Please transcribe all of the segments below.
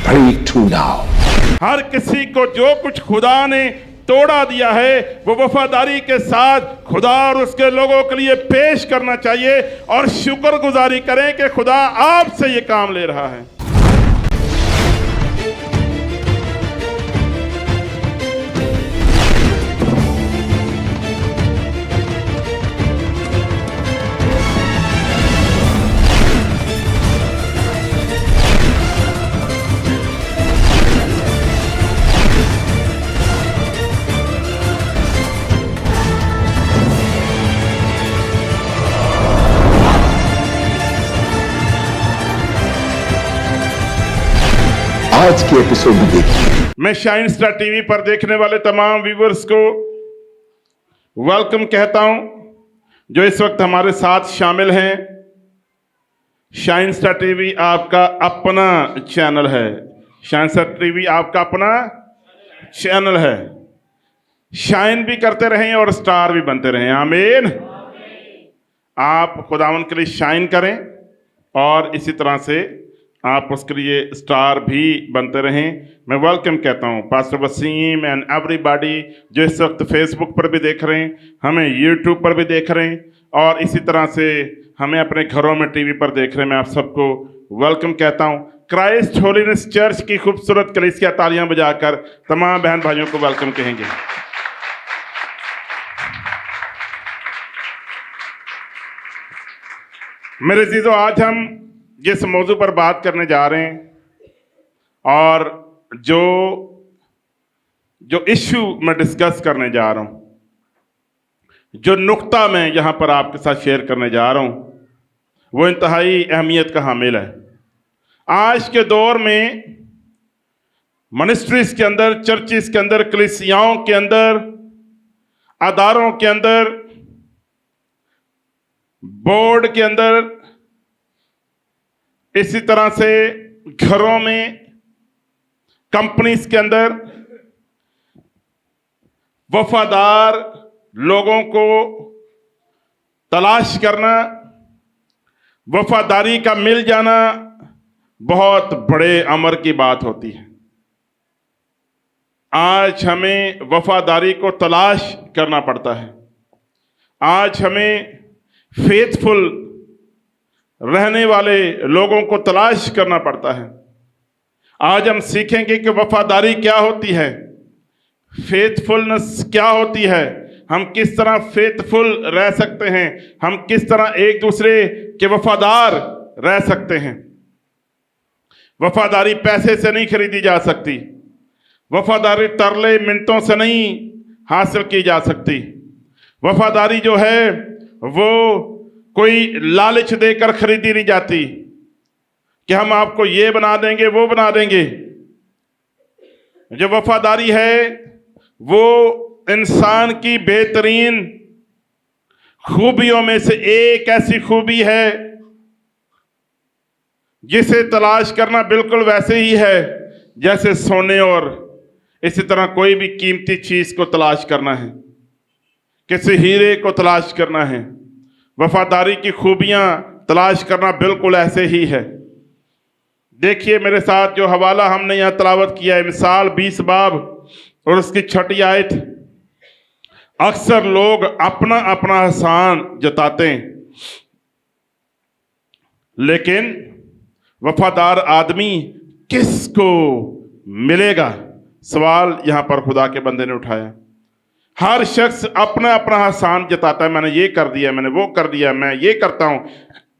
Break through now. हर किसी को जो कुछ खुदा ने तोड़ा दिया है वो वफादारी के साथ खुदा और उसके लोगों के लिए पेश करना चाहिए और शुक्रगुजारी करें कि खुदा आपसे ये काम ले रहा है। आज के एपिसोड में देखिए। मैं शाइन स्टार टीवी पर देखने वाले तमाम व्यूवर्स को वेलकम कहता हूं जो इस वक्त हमारे साथ शामिल हैं। शाइन स्टार टीवी आपका अपना चैनल है। शाइन स्टार टीवी आपका अपना चैनल है। शाइन भी करते रहें और स्टार भी बनते रहें। आमीन। आप खुदावन के लिए शाइन करें और इसी तरह से आप उसके लिए स्टार भी बनते रहें। मैं वेलकम कहता हूं पास्टर वसीम एंड एवरीबॉडी जो इस वक्त फेसबुक पर भी देख रहे हैं, हमें यूट्यूब पर भी देख रहे हैं और इसी तरह से हमें अपने घरों में टीवी पर देख रहे हैं। मैं आप सबको वेलकम कहता हूं। क्राइस्ट होलीनेस चर्च की खूबसूरत कलीसिया तालियां बजाकर तमाम बहन भाइयों को वेलकम कहेंगे। मेरे अजीजों, आज हम जिस मौजू पर बात करने जा रहे हैं और जो इश्यू मैं डिस्कस करने जा रहा हूं, जो नुक्ता मैं यहां पर आपके साथ शेयर करने जा रहा हूं, वो इंतहाई अहमियत का हामिल है। आज के दौर में मिनिस्ट्रीज के अंदर, चर्चिस के अंदर, कलीसियाओं के अंदर, अदारों के अंदर, बोर्ड के अंदर, इसी तरह से घरों में, कंपनीज के अंदर वफादार लोगों को तलाश करना, वफादारी का मिल जाना बहुत बड़े अमर की बात होती है। आज हमें वफादारी को तलाश करना पड़ता है। आज हमें फेथफुल रहने वाले लोगों को तलाश करना पड़ता है। आज हम सीखेंगे कि वफादारी क्या होती है, फेथफुलनेस क्या होती है, हम किस तरह फेथफुल रह सकते हैं, हम किस तरह एक दूसरे के वफादार रह सकते हैं। वफादारी पैसे से नहीं खरीदी जा सकती। वफादारी तरले मिनटों से नहीं हासिल की जा सकती। वफादारी जो है वो कोई लालच देकर खरीदी नहीं जाती कि हम आपको ये बना देंगे, वो बना देंगे। जो वफादारी है वो इंसान की बेहतरीन खूबियों में से एक ऐसी खूबी है जिसे तलाश करना बिल्कुल वैसे ही है जैसे सोने और इसी तरह कोई भी कीमती चीज को तलाश करना है, किसी हीरे को तलाश करना है। वफादारी की खूबियां तलाश करना बिल्कुल ऐसे ही है। देखिए मेरे साथ जो हवाला हमने यहां तलावत किया है, मिसाल 20 बाब और उसकी 6 आयत। अक्सर लोग अपना अपना एहसान जताते हैं, लेकिन वफादार आदमी किसको मिलेगा? सवाल यहां पर खुदा के बंदे ने उठाया। हर शख्स अपना अपना एहसान जताता है, मैंने ये कर दिया, मैंने वो कर दिया, मैं ये करता हूं,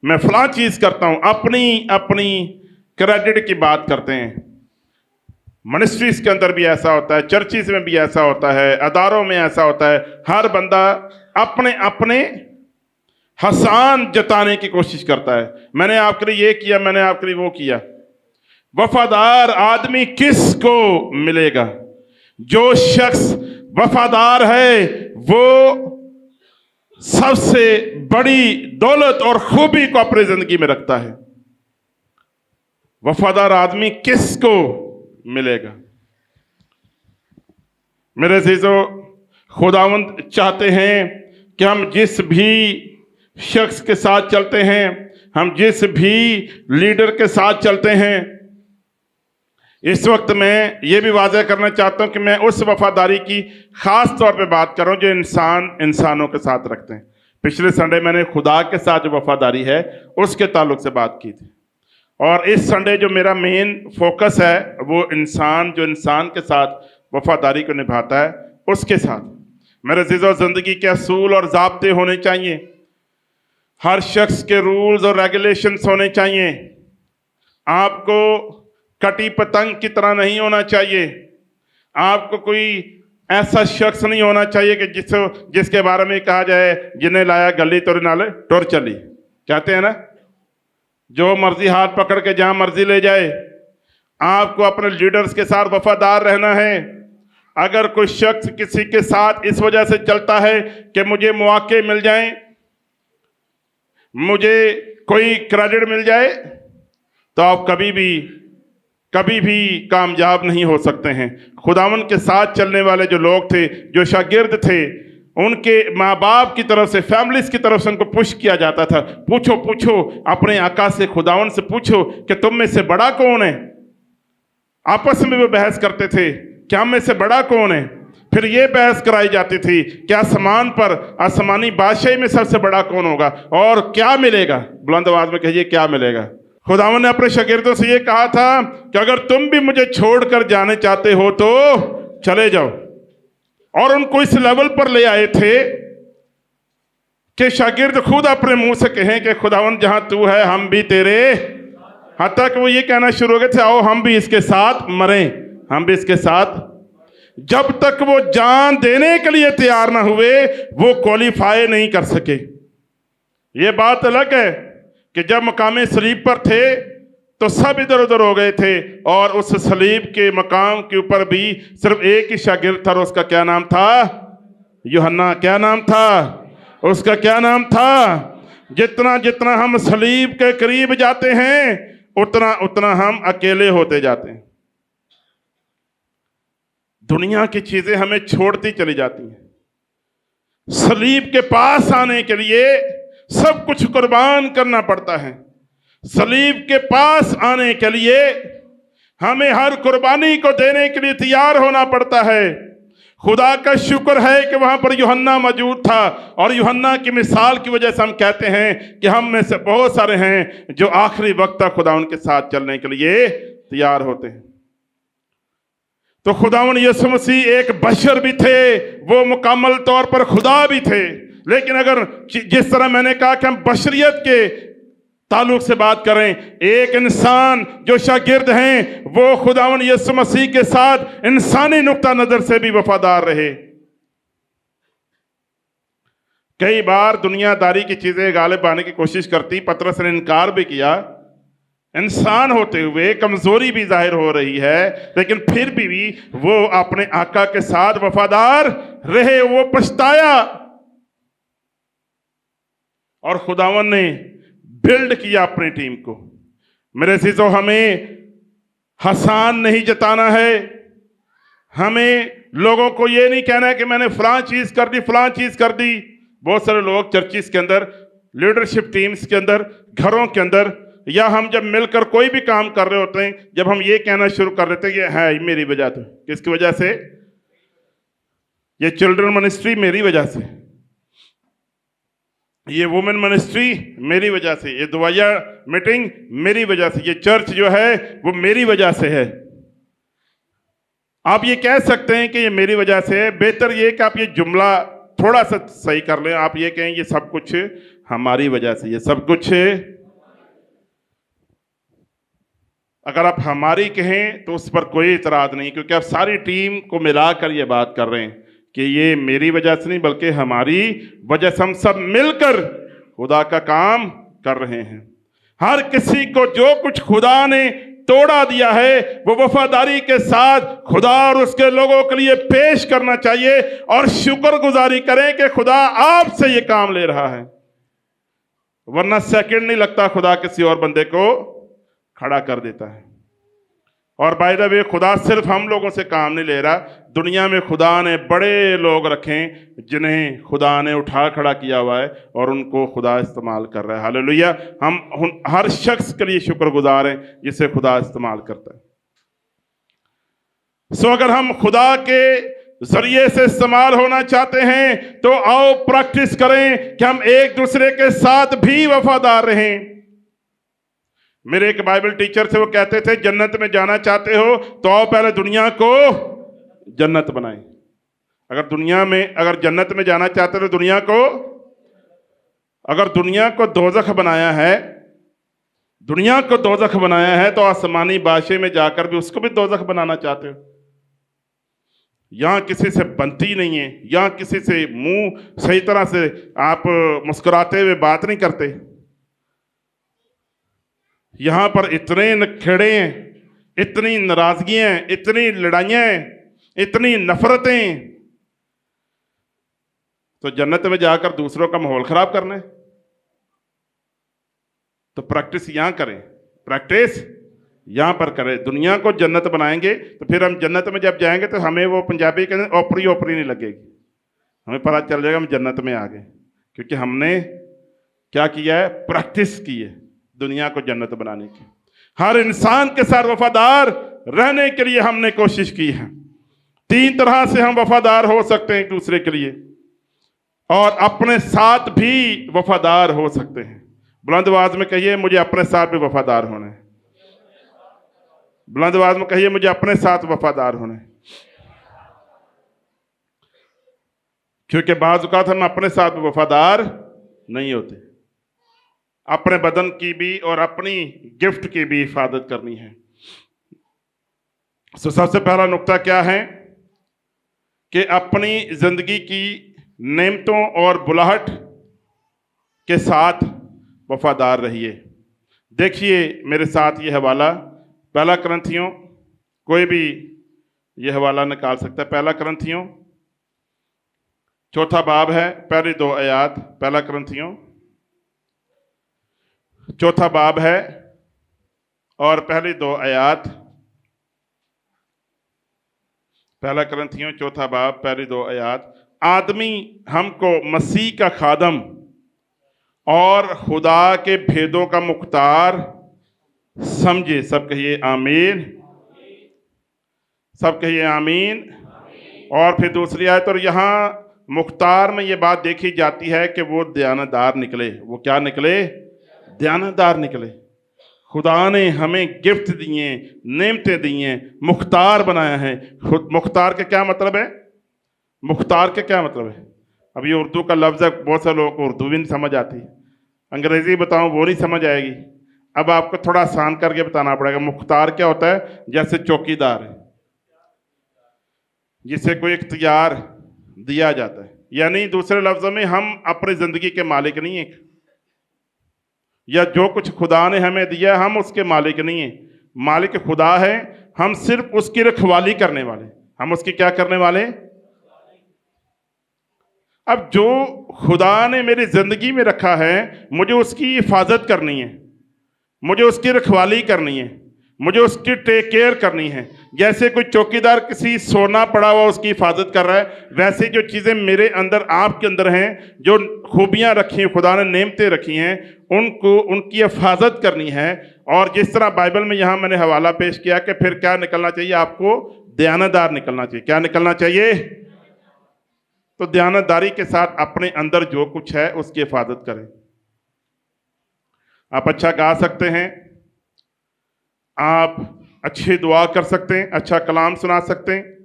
मैं फलां चीज करता हूं। अपनी अपनी क्रेडिट की बात करते हैं। मिनिस्ट्रीज के अंदर भी ऐसा होता है, चर्चिस में भी ऐसा होता है, अदारों में ऐसा होता है। हर बंदा अपने अपने एहसान जताने की कोशिश करता है। मैंने आपके लिए ये किया, मैंने आपके लिए वो किया। वफादार आदमी किसको मिलेगा? जो शख्स वफादार है वो सबसे बड़ी दौलत और खूबी को अपनी जिंदगी में रखता है। वफादार आदमी किसको मिलेगा? मेरे अजीजों, खुदावंद चाहते हैं कि हम जिस भी शख्स के साथ चलते हैं, हम जिस भी लीडर के साथ चलते हैं, इस वक्त मैं ये भी वाज़ह करना चाहता हूँ कि मैं उस वफादारी की ख़ास तौर पे बात कर रहा हूँ जो इंसान इंसानों के साथ रखते हैं। पिछले संडे मैंने खुदा के साथ जो वफादारी है उसके ताल्लुक से बात की थी, और इस संडे जो मेरा मेन फोकस है वो इंसान जो इंसान के साथ वफादारी को निभाता है उसके साथ। मेरे अज़ीज़ों, ज़िंदगी के असूल और ज़ाब्ते होने चाहिए, हर शख्स के रूल्स और रेगुलेशंस होने चाहिए। आपको कटी पतंग की तरह नहीं होना चाहिए। आपको कोई ऐसा शख्स नहीं होना चाहिए कि जिसके बारे में कहा जाए जिन्हें लाया गली तोरे नाले टुर चली, कहते हैं ना, जो मर्जी हाथ पकड़ के जहां मर्जी ले जाए। आपको अपने लीडर्स के साथ वफादार रहना है। अगर कोई शख्स किसी के साथ इस वजह से चलता है कि मुझे मौके मिल जाएं, मुझे कोई क्रेडिट मिल जाए, तो आप कभी भी कामयाब नहीं हो सकते हैं। खुदावन के साथ चलने वाले जो लोग थे, जो शागिर्द थे, उनके माँ बाप की तरफ से, फैमिलीज की तरफ से उनको पुश किया जाता था, पूछो अपने आका से, खुदावन से पूछो कि तुम में से बड़ा कौन है। आपस में वो बहस करते थे कि हम में से बड़ा कौन है। फिर ये बहस कराई जाती थी कि आसमान पर आसमानी बादशाही में सबसे बड़ा कौन होगा और क्या मिलेगा। बुलंद आवाज में कहिए, क्या मिलेगा। खुदावन ने अपने शागिर्दों से ये कहा था कि अगर तुम भी मुझे छोड़कर जाने चाहते हो तो चले जाओ। और उनको इस लेवल पर ले आए थे कि शागिर्द खुद अपने मुंह से कहें कि खुदावन जहां तू है हम भी तेरे। हत्ता कि वो ये कहना शुरू हो गए थे, आओ हम भी इसके साथ मरें, हम भी इसके साथ। जब तक वो जान देने के लिए तैयार ना हुए वो क्वालिफाई नहीं कर सके। ये बात अलग है कि जब मकाम सलीब पर थे तो सब इधर उधर हो गए थे, और उस सलीब के मकाम के ऊपर भी सिर्फ एक ही शागिर्द था, और उसका क्या नाम था? यूहन्ना। क्या नाम था उसका? क्या नाम था? जितना जितना हम सलीब के करीब जाते हैं उतना उतना हम अकेले होते जाते हैं। दुनिया की चीजें हमें छोड़ती चली जाती हैं। सलीब के पास आने के लिए सब कुछ कुर्बान करना पड़ता है। सलीब के पास आने के लिए हमें हर कुर्बानी को देने के लिए तैयार होना पड़ता है। खुदा का शुक्र है कि वहां पर यूहन्ना मौजूद था, और यूहन्ना की मिसाल की वजह से हम कहते हैं कि हम में से बहुत सारे हैं जो आखिरी वक्त तक खुदा उनके साथ चलने के लिए तैयार होते हैं। तो खुदावन यीशु मसीह एक बशर भी थे, वो मुकम्मल तौर पर खुदा भी थे। लेकिन अगर जिस तरह मैंने कहा कि हम बशरियत के ताल्लुक से बात करें, एक इंसान जो शागिर्द हैं वो खुदावन यीशु मसीह के साथ इंसानी नुक्ता नजर से भी वफादार रहे। कई बार दुनियादारी की चीजें गालिब आने की कोशिश करती, पतरस ने इनकार भी किया। इंसान होते हुए कमजोरी भी जाहिर हो रही है, लेकिन फिर भी वो अपने आका के साथ वफादार रहे। वो पछताया, और खुदावन ने बिल्ड किया अपनी टीम को। मेरे अज़ीज़ों, हमें हसान नहीं जताना है। हमें लोगों को ये नहीं कहना है कि मैंने फलां चीज कर दी, फलां चीज कर दी। बहुत सारे लोग चर्चिस के अंदर, लीडरशिप टीम्स के अंदर, घरों के अंदर, या हम जब मिलकर कोई भी काम कर रहे होते हैं, जब हम ये कहना शुरू कर देते हैं कि है मेरी वजह से। किसकी वजह से? ये चिल्ड्रन मिनिस्ट्री मेरी वजह से, ये वुमेन मिनिस्ट्री मेरी वजह से, ये दुआया मीटिंग मेरी वजह से, ये चर्च जो है वो मेरी वजह से है। आप ये कह सकते हैं कि ये मेरी वजह से है। बेहतर ये कि आप ये जुमला थोड़ा सा सही कर लें। आप ये कहें ये सब कुछ हमारी वजह से, ये सब कुछ। अगर आप हमारी कहें तो उस पर कोई इतराज नहीं, क्योंकि आप सारी टीम को मिलाकर ये बात कर रहे हैं कि ये मेरी वजह से नहीं बल्कि हमारी वजह से, हम सब मिलकर खुदा का काम कर रहे हैं। हर किसी को जो कुछ खुदा ने तोड़ा दिया है वो वफादारी के साथ खुदा और उसके लोगों के लिए पेश करना चाहिए, और शुक्रगुजारी करें कि खुदा आपसे ये काम ले रहा है। वरना सेकंड नहीं लगता खुदा किसी और बंदे को खड़ा कर देता है। और बाय द वे, खुदा सिर्फ हम लोगों से काम नहीं ले रहा। दुनिया में खुदा ने बड़े लोग रखे जिन्हें खुदा ने उठा खड़ा किया हुआ है, और उनको खुदा इस्तेमाल कर रहा है। हालेलुया। हम हर शख्स के लिए शुक्रगुजार हैं जिसे खुदा इस्तेमाल करता है। सो अगर हम खुदा के जरिए से इस्तेमाल होना चाहते हैं तो आओ प्रैक्टिस करें कि हम एक दूसरे के साथ भी वफादार रहें। मेरे एक बाइबल टीचर थे, वो कहते थे जन्नत में जाना चाहते हो तो आओ पहले दुनिया को जन्नत बनाएं। अगर जन्नत में जाना चाहते हो तो अगर दुनिया को दोजख बनाया है तो आसमानी बादशाह में जाकर भी उसको भी दोजख बनाना चाहते हो। यहां किसी से बनती नहीं है, यहां किसी से मुंह सही तरह से आप मुस्कुराते हुए बात नहीं करते। यहां पर इतने नखेड़े हैं, इतनी नाराजगियां हैं, इतनी लड़ाइयां हैं, इतनी नफरतें। तो जन्नत में जाकर दूसरों का माहौल खराब करना है। तो प्रैक्टिस यहां करें, प्रैक्टिस यहां पर करें। दुनिया को जन्नत बनाएंगे तो फिर हम जन्नत में जब जाएंगे तो हमें वो पंजाबी के ओपरी ओपरी नहीं लगेगी, हमें पता चल जाएगा हम जन्नत में आ गए, क्योंकि हमने क्या किया है, प्रैक्टिस की है दुनिया को जन्नत बनाने की। हर इंसान के साथ वफादार रहने के लिए हमने कोशिश की है। 3 तरह से हम वफादार हो सकते हैं एक दूसरे के लिए, और अपने साथ भी वफादार हो सकते हैं। बुलंद आवाज में कहिए, मुझे अपने साथ भी वफादार होना है। बुलंद आवाज में कहिए, मुझे अपने साथ वफादार होना है। क्योंकि बाज़ औक़ात हम अपने साथ भी वफादार नहीं होते। अपने बदन की भी और अपनी गिफ्ट की भी हिफाजत करनी है। तो सबसे पहला नुक्ता क्या है कि अपनी जिंदगी की नेमतों और बुलाहट के साथ वफादार रहिए। देखिए मेरे साथ ये हवाला, पहला करंथियों, कोई भी ये हवाला निकाल सकता है। पहला करंथियों 4 बाब है, पहली 2 आयात। पहला करंथियों 4 बाब है और पहली 2 आयात। पहला करंथियों 4 बाब पहली 2 आयात। आदमी हमको मसीह का खादम और खुदा के भेदों का मुख्तार समझे। सब कहिए आमीन, सब कहिए आमीन। और फिर दूसरी आयत, और यहाँ मुख्तार में ये बात देखी जाती है कि वो दयानतदार निकले। वो क्या निकले? दयानतदार निकले। खुदा ने हमें गिफ्ट दिए, नेमतें दी हैं, मुख्तार बनाया है। मुख्तार के क्या मतलब है? मुख्तार के क्या मतलब है? अब ये उर्दू का लफ्ज़ है, बहुत से लोगों को उर्दू भी नहीं समझ आती, अंग्रेज़ी बताऊं वो नहीं समझ आएगी। अब आपको थोड़ा आसान करके बताना पड़ेगा। मुख्तार क्या होता है? जैसे चौकीदार है, जिसे कोई इख्तियार दिया जाता है। यानी दूसरे लफ्ज़ों में हम अपनी ज़िंदगी के मालिक नहीं हैं, या जो कुछ खुदा ने हमें दिया हम उसके मालिक नहीं हैं। मालिक खुदा है, हम सिर्फ उसकी रखवाली करने वाले। हम उसकी क्या करने वाले? अब जो खुदा ने मेरी ज़िंदगी में रखा है, मुझे उसकी हिफाजत करनी है, मुझे उसकी रखवाली करनी है, मुझे उसकी टेक केयर करनी है। जैसे कोई चौकीदार किसी सोना पड़ा हुआ उसकी हिफाजत कर रहा है, वैसे जो चीज़ें मेरे अंदर, आपके अंदर हैं, जो खूबियाँ रखी हैं, खुदा ने नेमतें रखी हैं, उनको उनकी हिफाजत करनी है। और जिस तरह बाइबल में यहाँ मैंने हवाला पेश किया कि फिर क्या निकलना चाहिए, आपको दयानतदार निकलना चाहिए। क्या निकलना चाहिए? तो दयानतदारी के साथ अपने अंदर जो कुछ है उसकी हिफाजत करें। आप अच्छा गा सकते हैं, आप अच्छी दुआ कर सकते हैं, अच्छा कलाम सुना सकते हैं,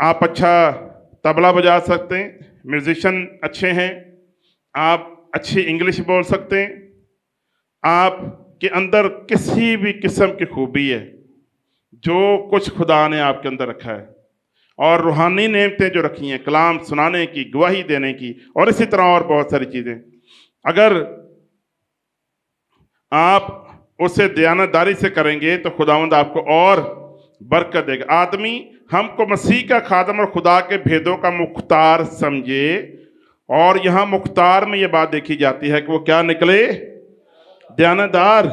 आप अच्छा तबला बजा सकते हैं, म्यूजिशियन अच्छे हैं, आप अच्छी इंग्लिश बोल सकते हैं, आपके अंदर किसी भी किस्म की खूबी है, जो कुछ खुदा ने आपके अंदर रखा है, और रूहानी नेमतें जो रखी हैं, कलाम सुनाने की, गवाही देने की, और इसी तरह और बहुत सारी चीज़ें, अगर आप उसे दयानतदारी से करेंगे तो खुदावंद आपको और बरकत देगा। आदमी हमको मसीह का खादम और खुदा के भेदों का मुख्तार समझे। और यहाँ मुख्तार में ये बात देखी जाती है कि वो क्या निकले? दयानतदार।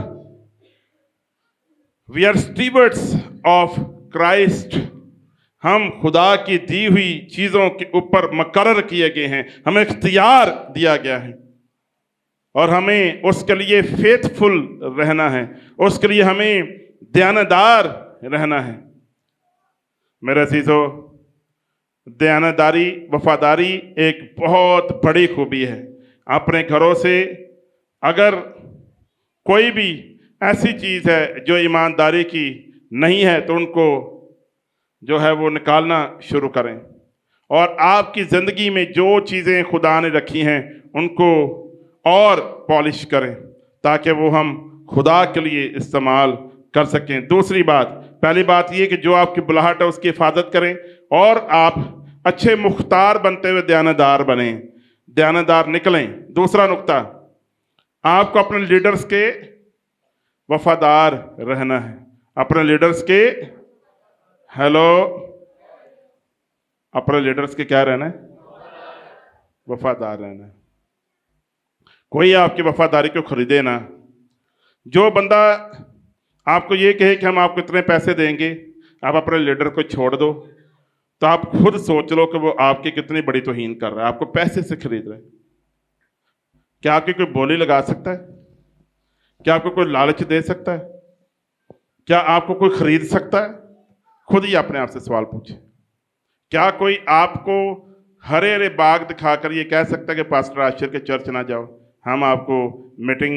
We are stewards of Christ. हम खुदा की दी हुई चीज़ों के ऊपर मुकर्रर किए गए हैं, हमें इख्तियार दिया गया है, और हमें उसके लिए फेथफुल रहना है, उसके लिए हमें दयानतदार रहना है। मेरे अजीजों, दयानतदारी, वफादारी एक बहुत बड़ी खूबी है। अपने घरों से अगर कोई भी ऐसी चीज़ है जो ईमानदारी की नहीं है तो उनको जो है वो निकालना शुरू करें, और आपकी ज़िंदगी में जो चीज़ें खुदा ने रखी हैं उनको और पॉलिश करें ताकि वो हम खुदा के लिए इस्तेमाल कर सकें। दूसरी बात, पहली बात ये कि जो आपकी बुलाहट है उसकी हिफाजत करें और आप अच्छे मुख्तार बनते हुए दयानतदार बने, दयानतदार निकलें। दूसरा नुक्ता, आपको अपने लीडर्स के वफादार रहना है। अपने लीडर्स के अपने लीडर्स के क्या रहना है? वफादार रहना है। कोई आपकी वफादारी को खरीदे ना। जो बंदा आपको ये कहे कि हम आपको इतने पैसे देंगे, आप अपने लीडर को छोड़ दो, तो आप खुद सोच लो कि वो आपकी कितनी बड़ी तौहीन कर रहा है। आपको पैसे से खरीद रहा है। क्या आपकी कोई बोली लगा सकता है? क्या आपको कोई लालच दे सकता है? क्या आपको कोई खरीद सकता है? खुद ही अपने आप से सवाल पूछे। क्या कोई आपको हरे हरे बाग दिखाकर ये कह सकता है कि पास्टर आशिर के चर्च ना जाओ, हम आपको मीटिंग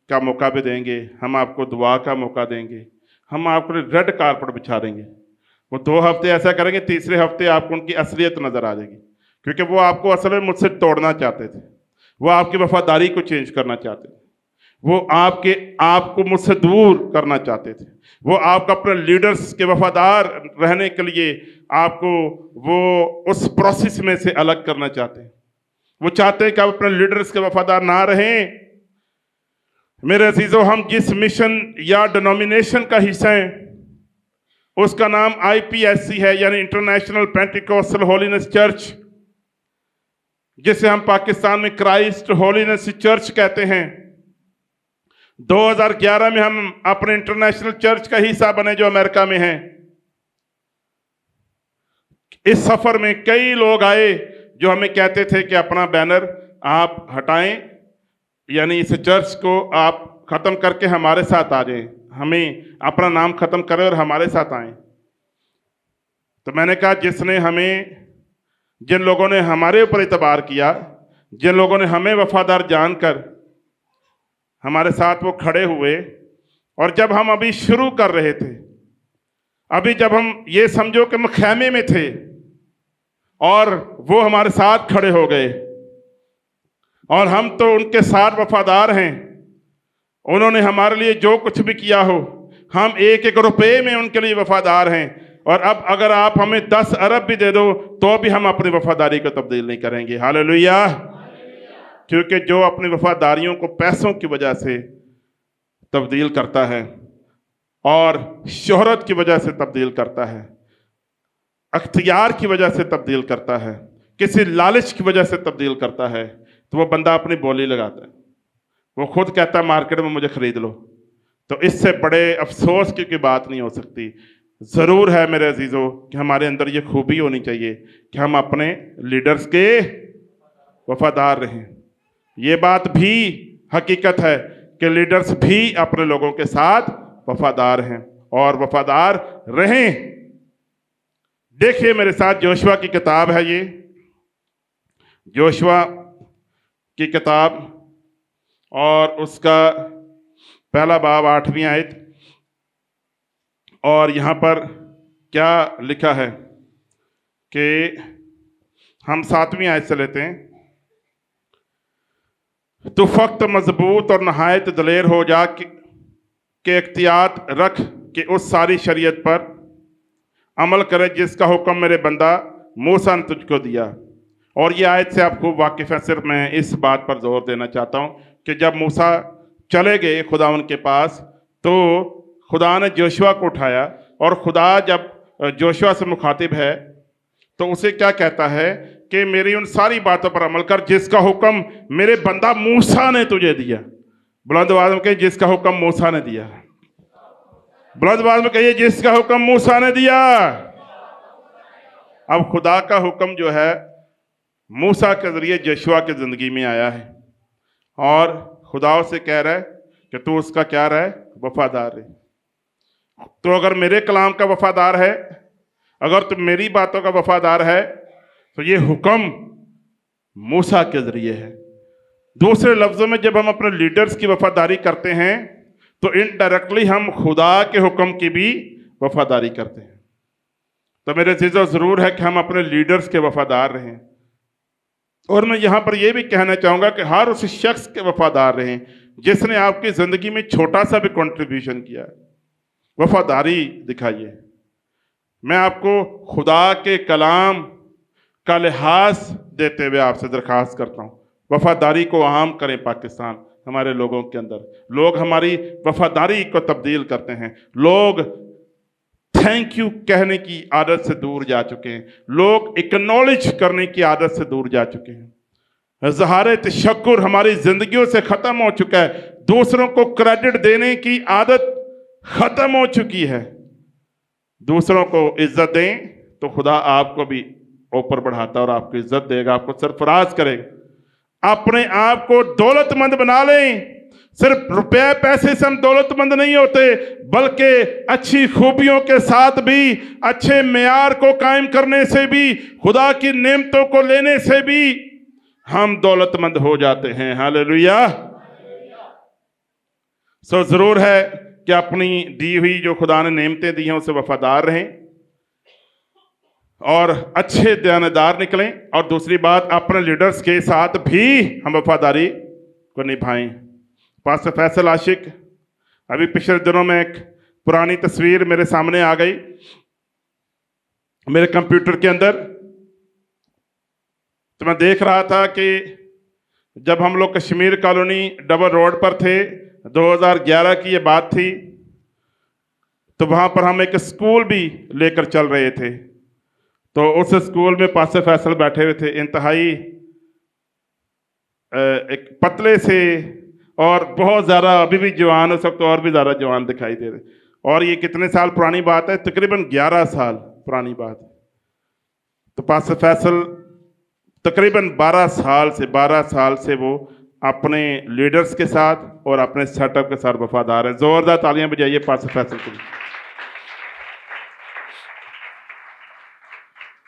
का मौका भी देंगे, हम आपको दुआ का मौका देंगे, हम आपको रेड कारपेट बिछा देंगे। वो 2 हफ्ते ऐसा करेंगे, तीसरे हफ्ते आपको उनकी असलियत नज़र आ जाएगी, क्योंकि वो आपको असल में मुझसे तोड़ना चाहते थे। वो आपकी वफादारी को चेंज करना चाहते थे। वो आपको मुझसे दूर करना चाहते थे। वो आपको अपने लीडर्स के वफादार रहने के लिए आपको वो उस प्रोसेस में से अलग करना चाहते हैं। वो चाहते हैं कि आप अपने लीडर्स के वफादार ना रहें। मेरे अजीजों, हम जिस मिशन या डिनोमिनेशन का हिस्सा हैं उसका नाम IPSC है, यानी इंटरनेशनल पेंटिकोस्टल होलीनेस चर्च, जिसे हम पाकिस्तान में क्राइस्ट होलीनेस चर्च कहते हैं। 2011 में हम अपने इंटरनेशनल चर्च का हिस्सा बने जो अमेरिका में है। इस सफर में कई लोग आए जो हमें कहते थे कि अपना बैनर आप हटाएं, यानी इस चर्च को आप खत्म करके हमारे साथ आ जाएं, हमें अपना नाम खत्म करें और हमारे साथ आएं। तो मैंने कहा, जिन लोगों ने हमारे ऊपर इतबार किया, जिन लोगों ने हमें वफादार जानकर हमारे साथ वो खड़े हुए, और जब हम अभी शुरू कर रहे थे, अभी जब हम ये समझो कि हम खैमे में थे और वो हमारे साथ खड़े हो गए, और हम तो उनके साथ वफादार हैं। उन्होंने हमारे लिए जो कुछ भी किया हो, हम 1-1 रुपये में उनके लिए वफादार हैं। और अब अगर आप हमें 10 अरब भी दे दो तो भी हम अपनी वफादारी को तब्दील नहीं करेंगे। हालेलुया। क्योंकि जो अपनी वफादारियों को पैसों की वजह से तब्दील करता है और शोहरत की वजह से तब्दील करता है, अख्तियार की वजह से तब्दील करता है, किसी लालच की वजह से तब्दील करता है, तो वो बंदा अपनी बोली लगाता है। वो खुद कहता है मार्केट में मुझे खरीद लो। तो इससे बड़े अफसोस की कोई बात नहीं हो सकती। ज़रूर है मेरे अजीज़ों कि हमारे अंदर ये खूबी होनी चाहिए कि हम अपने लीडर्स के वफादार रहें। ये बात भी हकीकत है कि लीडर्स भी अपने लोगों के साथ वफादार हैं और वफादार रहें। देखिए मेरे साथ, जोशुआ की किताब है, ये जोशुआ की किताब और उसका पहला बाब 8वीं आयत। और यहाँ पर क्या लिखा है कि हम 7वीं आयत से लेते हैं। तो फक्त मजबूत और नहायत दलेर हो जा के इख्तियार रख कि उस सारी शरीयत पर अमल करे जिसका हुक्म मेरे बंदा मूसा ने तुझको दिया। और ये आयत से आप खूब वाकिफ़ हैं। सिर्फ मैं इस बात पर जोर देना चाहता हूँ कि जब मूसा चले गए खुदा के पास, तो खुदा ने जोशुआ को उठाया, और खुदा जब जोशुआ से मुखातिब है तो उसे क्या कहता है कि मेरी उन सारी बातों पर अमल कर जिसका हुक्म मेरे बंदा मूसा ने तुझे दिया। बुलंद आवाज़ में कहिए, जिसका हुक्म मूसा ने दिया। बुलंद आवाज़ में कहिए, जिसका हुक्म मूसा ने दिया। अब खुदा का हुक्म जो है मूसा के ज़रिए जोशुआ की ज़िंदगी में आया है, और खुदा से कह रहा है कि तू उसका क्या रहे? वफादार है। तो अगर मेरे कलाम का वफादार है, अगर तुम मेरी बातों का वफादार है तो ये हुक्म मूसा के जरिए है। दूसरे लफ्जों में जब हम अपने लीडर्स की वफादारी करते हैं तो इनडायरेक्टली हम खुदा के हुक्म की भी वफादारी करते हैं। तो मेरे अज़ीज़ों, ज़रूर है कि हम अपने लीडर्स के वफादार रहें। और मैं यहाँ पर यह भी कहना चाहूँगा कि हर उस शख्स के वफादार रहें जिसने आपकी ज़िंदगी में छोटा सा भी कंट्रीब्यूशन किया है। वफादारी दिखाइए। मैं आपको खुदा के कलाम का लिहाज देते हुए आपसे दरख्वास्त करता हूँ, वफादारी को आम करें। पाकिस्तान हमारे लोगों के अंदर लोग हमारी वफादारी को तब्दील करते हैं। लोग थैंक यू कहने की आदत से दूर जा चुके हैं। लोग एक्नॉलेज करने की आदत से दूर जा चुके हैं। ज़हारे तशक्कुर हमारी जिंदगियों से ख़त्म हो चुका है। दूसरों को क्रेडिट देने की आदत ख़त्म हो चुकी है। दूसरों को इज्जत दें तो खुदा आपको भी ऊपर बढ़ाता और आपको इज्जत देगा, आपको सरफराज करेगा। अपने आप को दौलतमंद बना लें। सिर्फ रुपए पैसे से हम दौलतमंद नहीं होते, बल्कि अच्छी खूबियों के साथ भी, अच्छे मेयार को कायम करने से भी, खुदा की नेमतों को लेने से भी हम दौलतमंद हो जाते हैं। हालेलुया। सो जरूर है कि अपनी दी हुई जो खुदा ने नेमतें दी हैं उसे वफादार रहें और अच्छे दयानतदार निकलें। और दूसरी बात, अपने लीडर्स के साथ भी हम वफादारी को निभाएं। पास्टर फैसल आशिक, अभी पिछले दिनों में एक पुरानी तस्वीर मेरे सामने आ गई मेरे कंप्यूटर के अंदर। तो मैं देख रहा था कि जब हम लोग कश्मीर कॉलोनी डबल रोड पर थे, 2011 की ये बात थी, तो वहाँ पर हम एक स्कूल भी लेकर चल रहे थे। तो उस स्कूल में पास्टर फैसल बैठे हुए थे, इंतहाई एक पतले से और बहुत ज़्यादा, अभी भी जवान, उस वक्त और भी ज़्यादा जवान दिखाई दे रहे। और ये कितने साल पुरानी बात है? तकरीबन 11 साल पुरानी बात है। तो पास्टर फैसल तकरीबन 12 साल से वो अपने लीडर्स के साथ और अपने सेटअप के साथ वफादार है। जोरदार तालियां बजाइए पास्टर फैसल के लिए।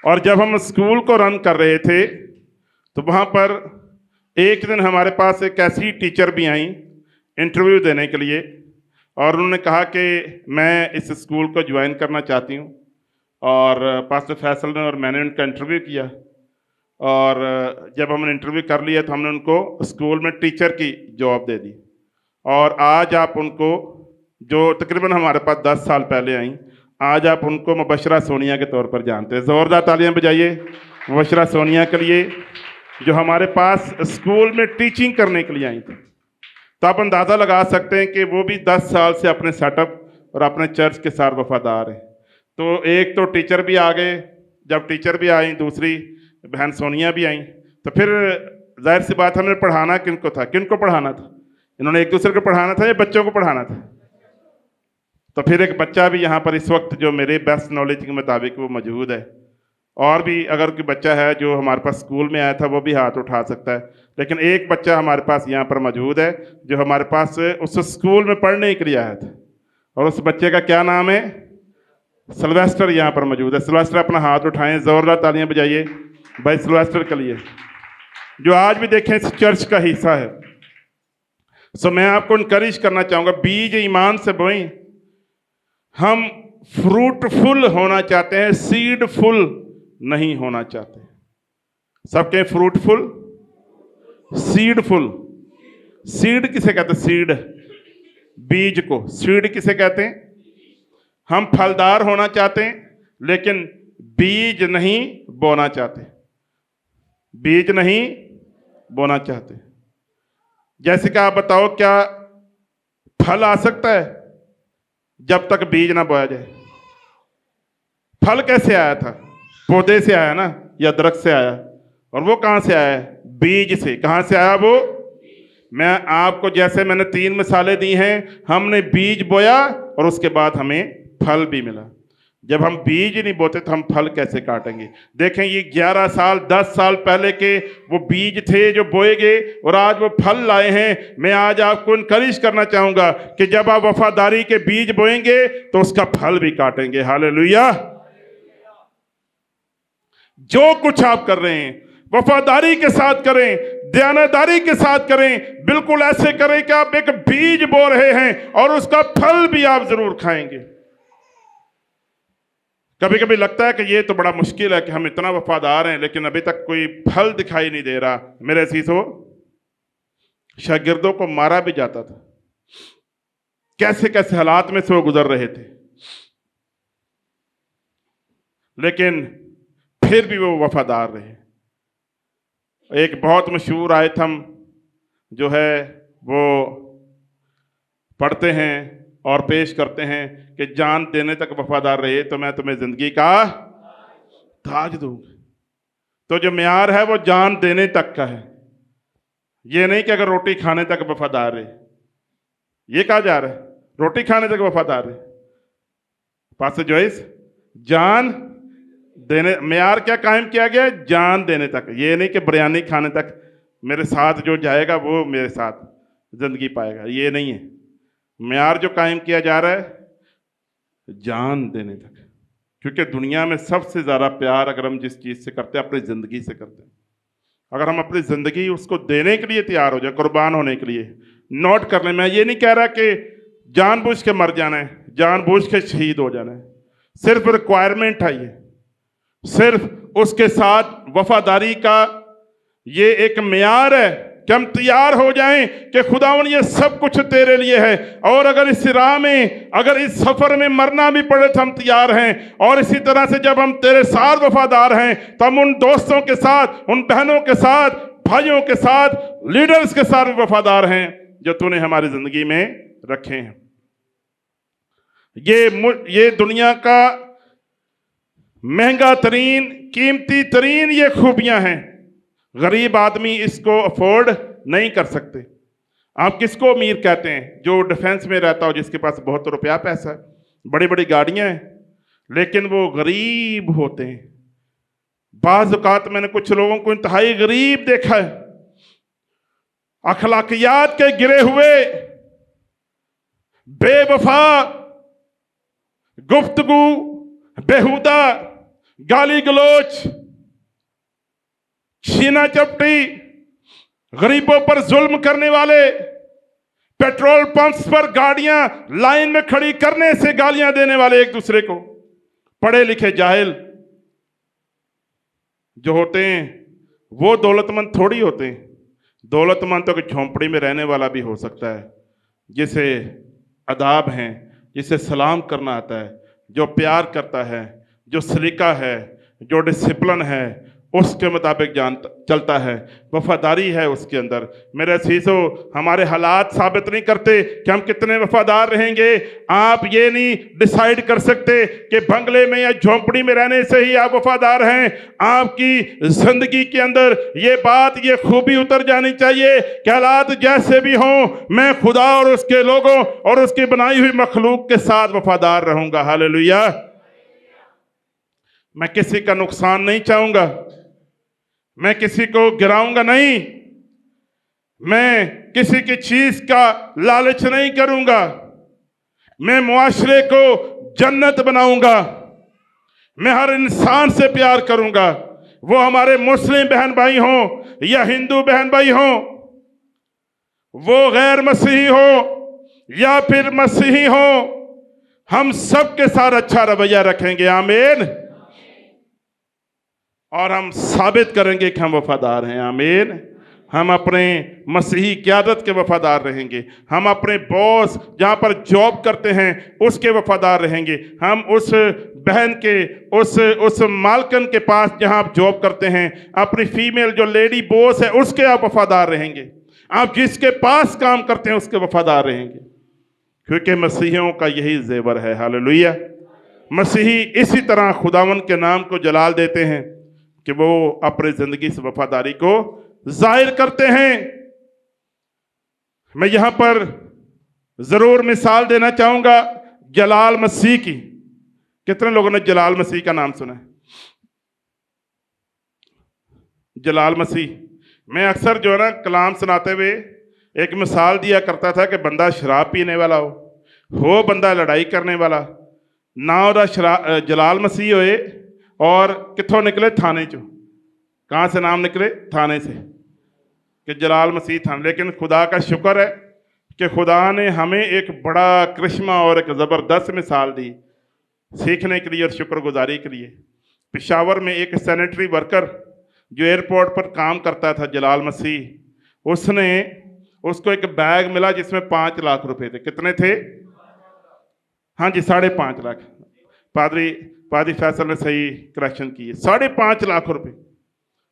और जब हम स्कूल को रन कर रहे थे तो वहाँ पर एक दिन हमारे पास एक ऐसी टीचर भी आई इंटरव्यू देने के लिए, और उन्होंने कहा कि मैं इस स्कूल को ज्वाइन करना चाहती हूँ। और पास्टर फैसल ने और मैंने उनका इंटरव्यू किया, और जब हमने इंटरव्यू कर लिया तो हमने उनको स्कूल में टीचर की जॉब दे दी। और आज आप उनको, जो तकरीबन हमारे पास 10 साल पहले आई, आज आप उनको मुबशरा सोनिया के तौर पर जानते हैं। ज़ोरदार तालियां बजाइए मुबशरा सोनिया के लिए, जो हमारे पास स्कूल में टीचिंग करने के लिए आई थी। तो आप अंदाज़ा लगा सकते हैं कि वो भी 10 साल से अपने सेटअप और अपने चर्च के साथ वफादार हैं। तो एक तो टीचर भी आ गए, जब टीचर भी आई, दूसरी बहन सोनिया भी आई, तो फिर जाहिर सी बात, हमने पढ़ाना किनको था? किनको पढ़ाना था? इन्होंने एक दूसरे को पढ़ाना था या बच्चों को पढ़ाना था? तो फिर एक बच्चा भी यहाँ पर इस वक्त, जो मेरे बेस्ट नॉलेज के मुताबिक, वो मौजूद है। और भी अगर कोई बच्चा है जो हमारे पास स्कूल में आया था, वो भी हाथ उठा सकता है। लेकिन एक बच्चा हमारे पास यहाँ पर मौजूद है जो हमारे पास उस स्कूल में पढ़ने के लिए आया था, और उस बच्चे का क्या नाम है? सिल्वेस्टर यहाँ पर मौजूद है। सिल्वेस्टर अपना हाथ उठाएं, ज़ोरदार तालियां बजाइए भाई सिल्वेस्टर के लिए, जो आज भी देखें इस चर्च का हिस्सा है। सो मैं आपको इनकरेज करना चाहूँगा, बीज ईमान से बोएं। हम फ्रूटफुल होना चाहते हैं, सीडफुल नहीं होना चाहते। सबके फ्रूटफुल, सीडफुल। सीड किसे कहते हैं? सीड, बीज को सीड किसे कहते हैं? हम फलदार होना चाहते हैं लेकिन बीज नहीं बोना चाहते। बीज नहीं बोना चाहते। जैसे कि आप बताओ, क्या फल आ सकता है जब तक बीज ना बोया जाए? फल कैसे आया था? पौधे से आया ना, या दरख्त से आया? और वो कहाँ से आया है? बीज से। कहाँ से आया वो? मैं आपको, जैसे मैंने 3 मिसालें दी हैं, हमने बीज बोया और उसके बाद हमें फल भी मिला। जब हम बीज नहीं बोते तो हम फल कैसे काटेंगे? देखें, ये 11 साल 10 साल पहले के वो बीज थे जो बोए गए, और आज वो फल लाए हैं। मैं आज आपको इनकरेज करना चाहूँगा कि जब आप वफादारी के बीज बोएंगे तो उसका फल भी काटेंगे। हालेलुया। जो कुछ आप कर रहे हैं वफादारी के साथ करें, दयानतदारी के साथ करें, बिल्कुल ऐसे करें कि आप एक बीज बो रहे हैं और उसका फल भी आप जरूर खाएंगे। कभी कभी लगता है कि ये तो बड़ा मुश्किल है कि हम इतना वफादार हैं लेकिन अभी तक कोई फल दिखाई नहीं दे रहा। मेरे अजीजों, शागिर्दों को मारा भी जाता था, कैसे कैसे हालात में से वो गुजर रहे थे, लेकिन फिर भी वो वफादार रहे। एक बहुत मशहूर आयत हम जो है वो पढ़ते हैं और पेश करते हैं कि जान देने तक वफादार रहे तो मैं तुम्हें जिंदगी का ताज दूंगा। तो जो म्यार है वो जान देने तक का है, ये नहीं कि अगर रोटी खाने तक वफादार रहे। ये कहा जा रहा है रोटी खाने तक वफादार रहे। पास्टर जॉइस, जान देने, म्यार क्या कायम किया गया? जान देने तक। ये नहीं कि बिरयानी खाने तक मेरे साथ जो जाएगा वो मेरे साथ जिंदगी पाएगा, ये नहीं है। म्यार जो कायम किया जा रहा है जान देने तक, क्योंकि दुनिया में सबसे ज़्यादा प्यार अगर हम जिस चीज़ से करते हैं अपनी ज़िंदगी से करते हैं। अगर हम अपनी ज़िंदगी उसको देने के लिए तैयार हो जाए, कुर्बान होने के लिए, नोट कर लें, मैं ये नहीं कह रहा कि जानबूझ के मर जाना है, जानबूझ के शहीद हो जाना है, सिर्फ रिक्वायरमेंट है ये, सिर्फ उसके साथ वफादारी का ये एक म्यार है कि हम तैयार हो जाएं कि खुदावन ये सब कुछ तेरे लिए है, और अगर इस राह में, अगर इस सफर में मरना भी पड़े तो हम तैयार हैं। और इसी तरह से जब हम तेरे साथ वफादार हैं तो हम उन दोस्तों के साथ, उन बहनों के साथ, भाइयों के साथ, लीडर्स के साथ भी वफादार हैं जो तूने हमारी जिंदगी में रखे हैं। ये दुनिया का महंगा तरीन, कीमती तरीन ये खूबियां हैं, गरीब आदमी इसको अफोर्ड नहीं कर सकते। आप किसको अमीर कहते हैं? जो डिफेंस में रहता हो, जिसके पास बहुत रुपया पैसा है, बड़ी बड़ी गाड़ियां हैं, लेकिन वो गरीब होते हैं। बाज़ औक़ात मैंने कुछ लोगों को इंतहाई गरीब देखा है, अखलाकियात के गिरे हुए, बेवफा, गुफ्तगू, बेहुदा, गाली गलोच, छीना चपटी, गरीबों पर जुल्म करने वाले, पेट्रोल पंप्स पर गाड़ियां लाइन में खड़ी करने से गालियां देने वाले एक दूसरे को, पढ़े लिखे जाहिल जो होते हैं वो दौलतमंद थोड़ी होते हैं। दौलतमंद तो कि झोंपड़ी में रहने वाला भी हो सकता है, जिसे अदाब हैं, जिसे सलाम करना आता है, जो प्यार करता है, जो सलीका है, जो डिसिप्लिन है, उसके मुताबिक चलता है, वफादारी है उसके अंदर। मेरे अजीजों, हमारे हालात साबित नहीं करते कि हम कितने वफादार रहेंगे। आप ये नहीं डिसाइड कर सकते कि बंगले में या झोंपड़ी में रहने से ही आप वफादार हैं। आपकी जिंदगी के अंदर ये बात, ये खूबी उतर जानी चाहिए कि हालात जैसे भी हों, मैं खुदा और उसके लोगों और उसकी बनाई हुई मखलूक के साथ वफादार रहूंगा। हालेलुया। मैं किसी का नुकसान नहीं चाहूंगा, मैं किसी को गिराऊंगा नहीं, मैं किसी की चीज का लालच नहीं करूंगा, मैं मुआशरे को जन्नत बनाऊंगा, मैं हर इंसान से प्यार करूंगा, वो हमारे मुस्लिम बहन भाई हों या हिंदू बहन भाई हों, वो गैर मसीही हो या फिर मसीही हो, हम सबके साथ अच्छा रवैया रखेंगे। आमीन। और हम साबित करेंगे कि हम वफादार हैं। आमीन। हम अपने मसीही क़यादत के वफादार रहेंगे, हम अपने बॉस जहाँ पर जॉब करते हैं उसके वफादार रहेंगे, हम उस बहन के, उस मालकन के पास जहाँ आप जॉब करते हैं, अपनी फीमेल जो लेडी बॉस है उसके आप वफादार रहेंगे, आप जिसके पास काम करते हैं उसके वफादार रहेंगे, क्योंकि मसीहियों का यही जेवर है। हालेलुया। मसीही इसी तरह खुदावन के नाम को जलाल देते हैं कि वो अपनी जिंदगी से वफादारी को जाहिर करते हैं। मैं यहां पर जरूर मिसाल देना चाहूंगा जलाल मसीह की। कितने लोगों ने जलाल मसीह का नाम सुना है? जलाल मसीह, मैं अक्सर जो है ना कलाम सुनाते हुए एक मिसाल दिया करता था कि बंदा शराब पीने वाला हो बंदा लड़ाई करने वाला ना, जलाल मसीह होए और कितों निकले थाने चो। कहाँ से नाम निकले? थाने से, कि जलाल मसीह थाने। लेकिन खुदा का शुक्र है कि खुदा ने हमें एक बड़ा करिश्मा और एक ज़बरदस्त मिसाल दी सीखने के लिए और शुक्रगुजारी के लिए। पेशावर में एक सैनिटरी वर्कर जो एयरपोर्ट पर काम करता था, जलाल मसीह, उसको एक बैग मिला जिसमें 5 लाख रुपए थे। कितने थे? हाँ जी, 5.5 लाख। पादरी फैसल ने सही करेक्शन की है, 5.5 लाख रुपए।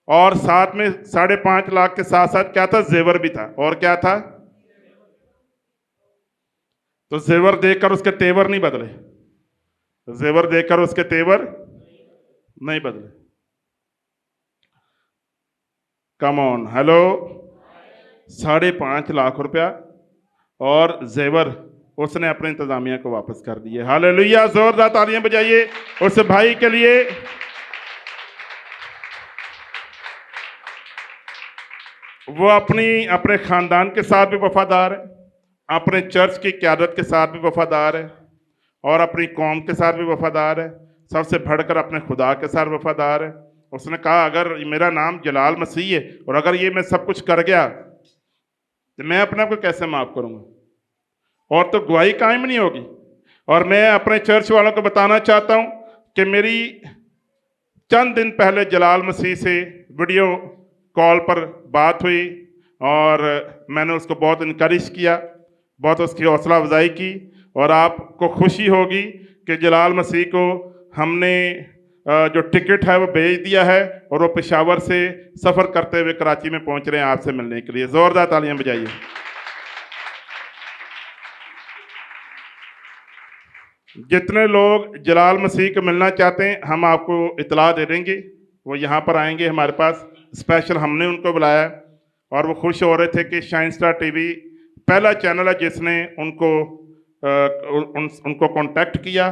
और साथ में 5.5 लाख के साथ साथ क्या था? जेवर भी था। और क्या था? तो जेवर देखकर उसके तेवर नहीं बदले, जेवर देखकर उसके तेवर नहीं बदले। Come on, hello. 5.5 लाख रुपया और जेवर उसने अपने इंतजामिया को वापस कर दिए। हालेलुया, जोरदार तालियां बजाइए उस भाई के लिए। वो अपने खानदान के साथ भी वफादार है, अपने चर्च की क़यादत के साथ भी वफादार है, और अपनी कौम के साथ भी वफादार है, सबसे बढ़कर अपने खुदा के साथ वफादार है। उसने कहा अगर मेरा नाम जलाल मसीह है और अगर ये मैं सब कुछ कर गया तो मैं अपने आप को कैसे माफ़ करूँगा, और तो गवाही कायम नहीं होगी। और मैं अपने चर्च वालों को बताना चाहता हूँ कि मेरी चंद दिन पहले जलाल मसीह से वीडियो कॉल पर बात हुई और मैंने उसको बहुत इनकरेज किया, बहुत उसकी हौसला अफजाई की। और आपको खुशी होगी कि जलाल मसीह को हमने जो टिकट है वो भेज दिया है और वो पेशावर से सफ़र करते हुए कराची में पहुंच रहे हैं आपसे मिलने के लिए। ज़ोरदार तालियां बजाइए। जितने लोग जलाल मसीह को मिलना चाहते हैं हम आपको इतला दे देंगे, वो यहाँ पर आएंगे हमारे पास। स्पेशल हमने उनको बुलाया है और वो खुश हो रहे थे कि शाइन स्टार टीवी पहला चैनल है जिसने उनको कांटेक्ट किया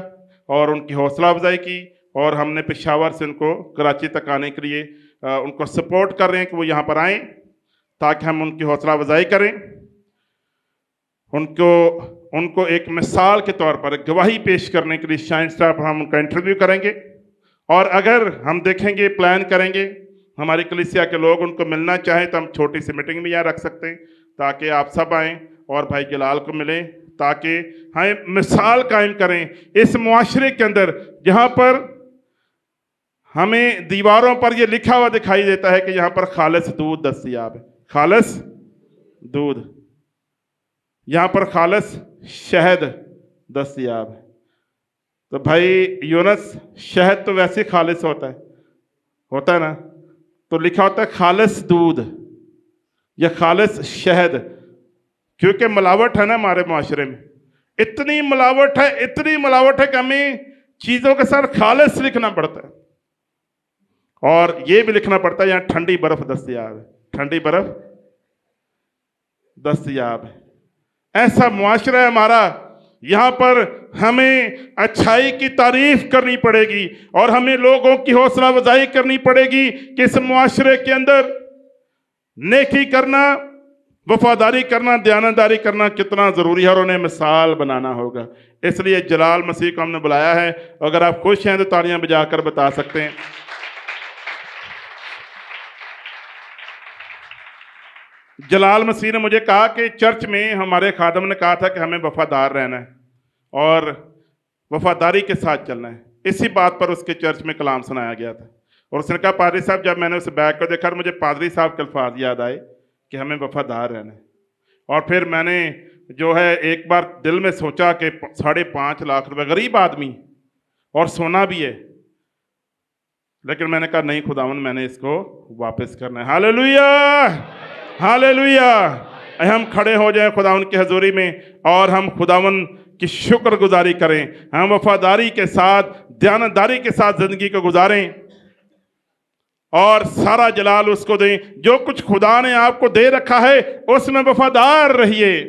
और उनकी हौसला अफजाई की, और हमने पेशावर से उनको कराची तक आने के लिए उनको सपोर्ट कर रहे हैं कि वो यहाँ पर आएँ ताकि हम उनकी हौसला अफजाई करें। उनको एक मिसाल के तौर पर गवाही पेश करने के लिए शाइन स्टार पर हम उनका इंटरव्यू करेंगे। और अगर हम देखेंगे, प्लान करेंगे, हमारी कलीसिया के लोग उनको मिलना चाहें तो हम छोटी सी मीटिंग भी यहाँ रख सकते हैं ताकि आप सब आएँ और भाई जलाल को मिलें, ताकि हम मिसाल कायम करें इस मुआशरे के अंदर जहाँ पर हमें दीवारों पर ये लिखा हुआ दिखाई देता है कि यहाँ पर खालिस दूध दस्तयाब है, खालिस दूध, यहाँ पर खालिस शहद दस्तयाब है। तो भाई यूनस, शहद तो वैसे खालिस होता है ना, तो लिखा होता है खालिस दूध या खालिस शहद, क्योंकि मिलावट है ना हमारे माशरे में, इतनी मिलावट है कि हमें चीज़ों के साथ खालिस लिखना पड़ता है। और ये भी लिखना पड़ता है यहाँ ठंडी बर्फ दस्तयाब है, ठंडी बर्फ दस्तयाब है। ऐसा मुआशरा है हमारा, यहाँ पर हमें अच्छाई की तारीफ करनी पड़ेगी और हमें लोगों की हौसला अफजाई करनी पड़ेगी कि इस मुआशरे के अंदर नेकी करना, वफादारी करना, दयानतदारी करना कितना ज़रूरी है और उन्हें मिसाल बनाना होगा। इसलिए जलाल मसीह को हमने बुलाया है। अगर आप खुश हैं तो तालियां बजाकर बता सकते हैं। जलाल मसीह ने मुझे कहा कि चर्च में हमारे खादम ने कहा था कि हमें वफादार रहना है और वफादारी के साथ चलना है। इसी बात पर उसके चर्च में कलाम सुनाया गया था और उसने कहा पादरी साहब, जब मैंने उस बैग को देखा मुझे पादरी साहब के अल्फाज याद आए कि हमें वफादार रहना है। और फिर मैंने जो है एक बार दिल में सोचा कि 5.5 लाख रुपए, गरीब आदमी और सोना भी है, लेकिन मैंने कहा नहीं खुदावन, मैंने इसको वापस करना है। Hallelujah, hallelujah. हम खड़े हो जाएं खुदावन की हजूरी में और हम खुदावन की शुक्रगुजारी करें, हम वफादारी के साथ, दयानतदारी के साथ जिंदगी को गुजारें और सारा जलाल उसको दें। जो कुछ खुदा ने आपको दे रखा है उसमें वफादार रहिए,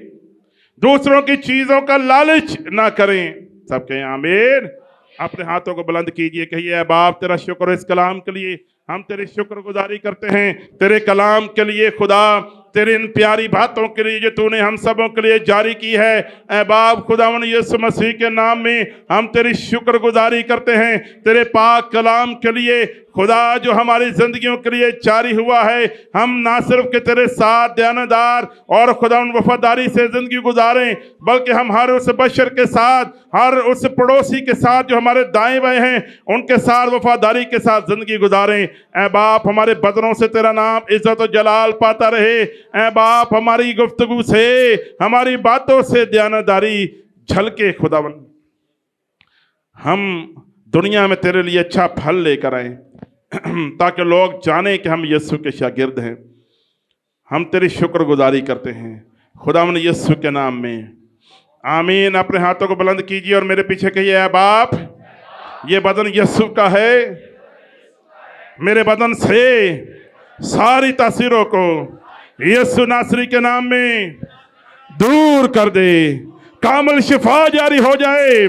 दूसरों की चीजों का लालच ना करें। सबके आमीन। अपने हाथों को बुलंद कीजिए, कहिए ऐ बाप तेरा शुक्र इस कलाम के लिए, हम तेरी शुक्रगुजारी करते हैं तेरे कलाम के लिए खुदा, तेरी इन प्यारी बातों के लिए जो तूने हम सबों के लिए जारी की है। ऐ बाप खुदावन यीशु मसीह के नाम में हम तेरी शुक्रगुजारी करते हैं तेरे पाक कलाम के लिए खुदा जो हमारी जिंदगियों के लिए जारी हुआ है। हम ना सिर्फ के तेरे साथ दयानदार और खुदा वफादारी से जिंदगी गुजारें, बल्कि हम हर उस बशर के साथ, हर उस पड़ोसी के साथ जो हमारे दाएं बाएं हैं, उनके साथ वफादारी के साथ जिंदगी गुजारें। ऐ बाप हमारे बदनों से तेरा नाम इज्जत और जलाल पाता रहे। ऐ बाप हमारी गुफ्तगू से, हमारी बातों से दयानदारी झलके खुदावन, हम दुनिया में तेरे लिए अच्छा फल लेकर आए ताकि लोग जाने कि हम यीशु के शागिर्द हैं। हम तेरी शुक्रगुजारी करते हैं खुदावन यीशु के नाम में, आमीन। अपने हाथों को बुलंद कीजिए और मेरे पीछे कहिए, ऐ बाप ये बदन यीशु का है, मेरे बदन से सारी तासीरों को यीशु नासरी के नाम में दूर कर दे। कामिल शिफा जारी हो जाए,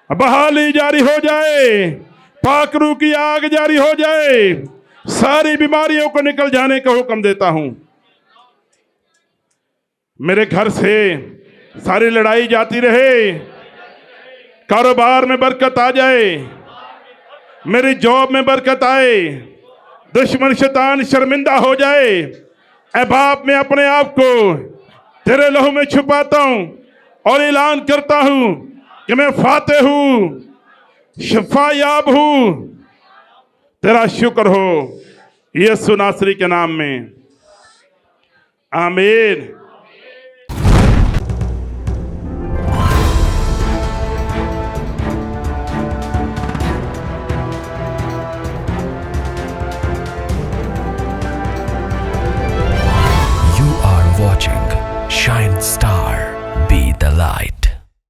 बहाली जारी हो जाए, पाक रूह की आग जारी हो जाए, सारी बीमारियों को निकल जाने का हुक्म देता हूं। मेरे घर से सारी लड़ाई जाती रहे, कारोबार में बरकत आ जाए, मेरी जॉब में बरकत आए, दुश्मन शैतान शर्मिंदा हो जाए। ऐ बाप मैं अपने आप को तेरे लहू में छुपाता हूं और ऐलान करता हूं कि मैं फाते हूं, शिफायाब हूं। तेरा शुक्र हो यीशु नासरी के नाम में, आमीन।